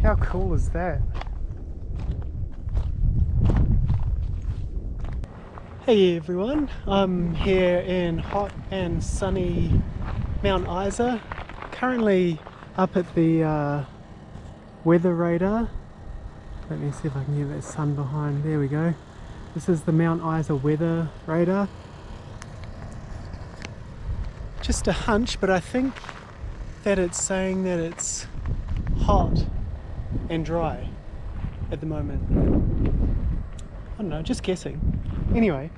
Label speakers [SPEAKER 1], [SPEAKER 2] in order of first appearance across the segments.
[SPEAKER 1] How cool is that? Hey everyone, I'm here in hot and sunny Mount Isa, currently up at the weather radar. Let me see if I can get that sun behind. There we go. This is the Mount Isa weather radar. Just a hunch, but I think that it's saying that it's hot and dry at the moment. I don't know, just guessing. Anyway,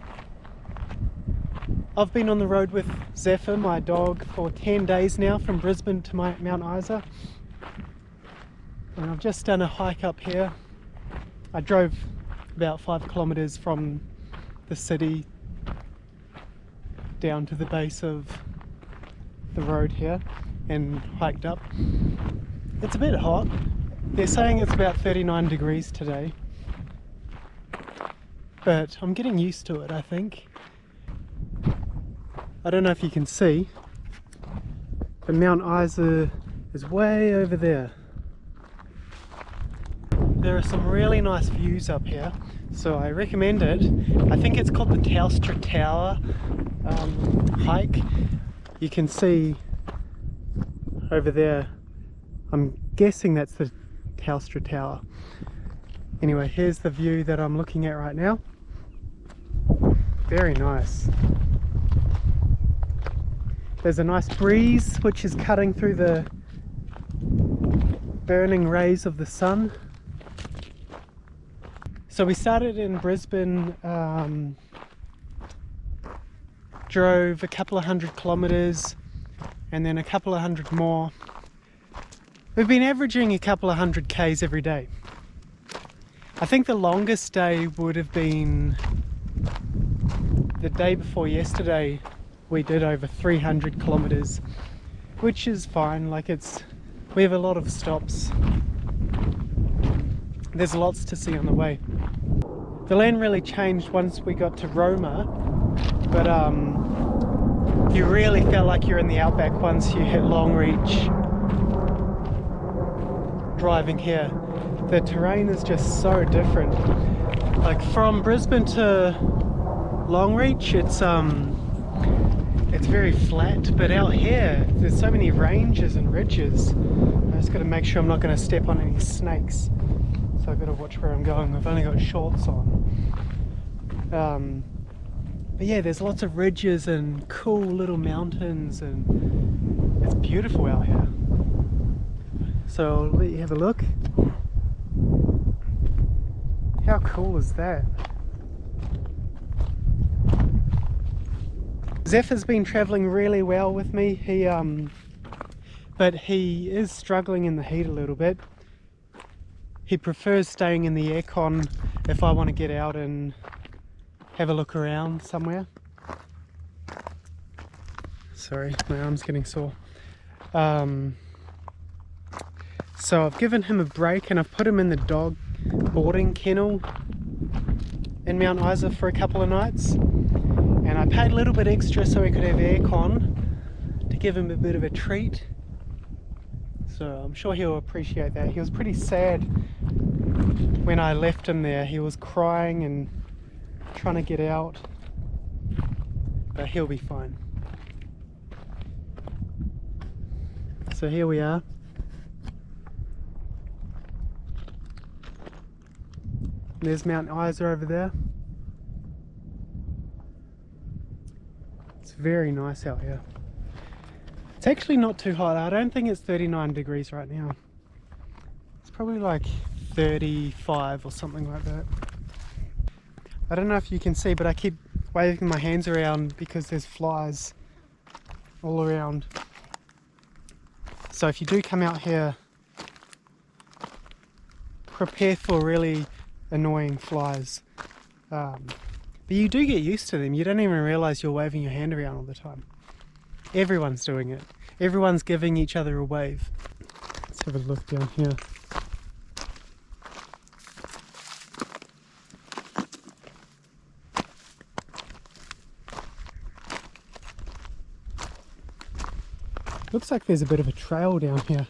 [SPEAKER 1] I've been on the road with Zephyr, my dog, for 10 days now from Brisbane to Mount Isa. And I've just done a hike up here. I drove about 5 kilometers from the city down to the base of the road here and hiked up. It's a bit hot. They're saying it's about 39 degrees today, but I'm getting used to it, I think. I don't know if you can see, but Mount Isa is way over there. There are some really nice views up here, so I recommend it. I think it's called the Telstra Tower hike. You can see over there, I'm guessing that's the Telstra Tower. Anyway, here's the view that I'm looking at right now. Very nice. There's a nice breeze which is cutting through the burning rays of the sun. So we started in Brisbane, drove a couple of 100 kilometers and then a couple of 100 more. We've been averaging a couple of 100 k's every day. I think the longest day would have been the day before yesterday. We did over 300 kilometers, which is fine. Like, we have a lot of stops. There's lots to see on the way. The land really changed once we got to Roma, but you really felt like you're in the outback once you hit Longreach. Driving here, the terrain is just so different. Like, from Brisbane to Longreach, it's very flat, but out here there's so many ranges and ridges. I just got to make sure I'm not going to step on any snakes, so I've got to watch where I'm going. I've only got shorts on. But yeah, there's lots of ridges and cool little mountains, and it's beautiful out here. So I'll let you have a look. How cool is that? Zephyr's been travelling really well with me. But he is struggling in the heat a little bit. He prefers staying in the aircon if I want to get out and have a look around somewhere. Sorry, my arm's getting sore. So I've given him a break and I've put him in the dog boarding kennel in Mount Isa for a couple of nights. And I paid a little bit extra so he could have aircon to give him a bit of a treat. So I'm sure he'll appreciate that. He was pretty sad when I left him there. He was crying and trying to get out, but he'll be fine. So here we are. There's Mount Isa over there. It's very nice out here. It's actually not too hot. I don't think it's 39 degrees right now. It's probably like 35 or something like that. I don't know if you can see, but I keep waving my hands around because there's flies all around. So if you do come out here, prepare for really annoying flies. But you do get used to them. You don't even realize you're waving your hand around all the time. Everyone's doing it. Everyone's giving each other a wave. Let's have a look down here. Looks like there's a bit of a trail down here.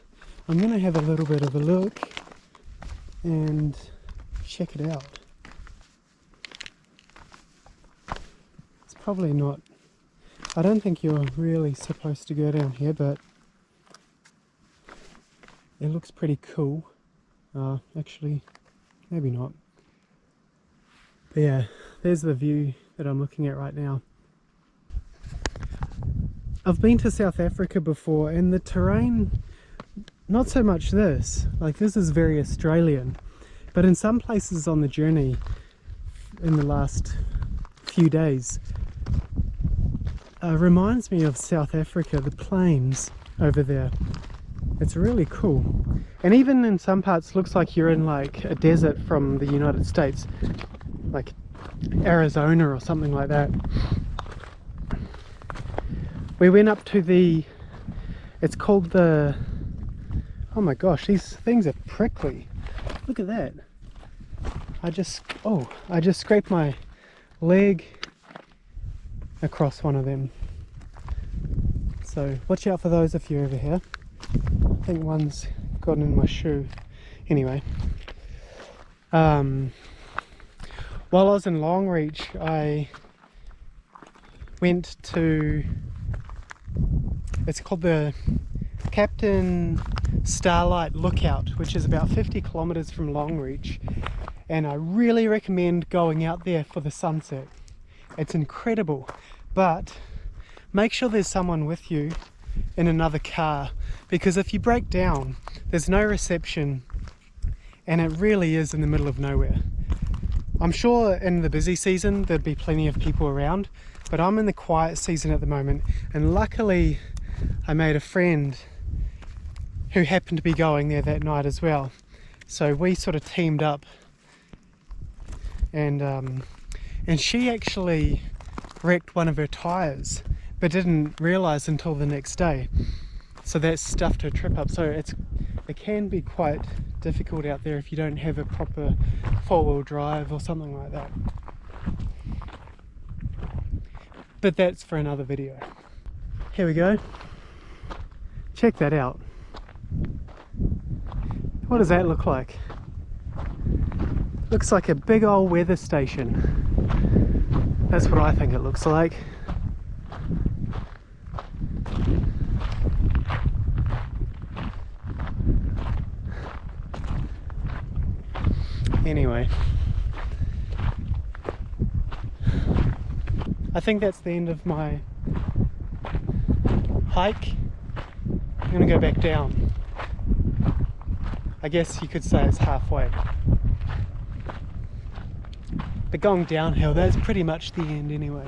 [SPEAKER 1] I'm going to have a little bit of a look. and check it out. It's probably not, I don't think you're really supposed to go down here, but it looks pretty cool. Actually, maybe not. But yeah, there's the view that I'm looking at right now. I've been to South Africa before, and the terrain, not so much this, like this is very Australian, but in some places on the journey in the last few days, reminds me of South Africa, the plains over there. It's really cool. And even in some parts looks like you're in like a desert from the United States, like Arizona or something like that. We went up to the, it's called the, oh my gosh, these things are prickly. Look at that. I just scraped my leg across one of them. So watch out for those if you're over here. I think one's gotten in my shoe. Anyway, while I was in Longreach, I went to, it's called the Captain Starlight Lookout, which is about 50 kilometers from Longreach, and I really recommend going out there for the sunset. It's incredible, but make sure there's someone with you in another car, because if you break down, there's no reception and it really is in the middle of nowhere. I'm sure in the busy season there'd be plenty of people around, but I'm in the quiet season at the moment, and luckily I made a friend who happened to be going there that night as well. So we sort of teamed up, and she actually wrecked one of her tires, but didn't realize until the next day. So that stuffed her trip up. So it can be quite difficult out there if you don't have a proper four-wheel drive or something like that. But that's for another video. Here we go. Check that out. What does that look like? Looks like a big old weather station. That's what I think it looks like. Anyway, I think that's the end of my hike. I'm gonna go back down. I guess you could say it's halfway. But going downhill, that's pretty much the end anyway.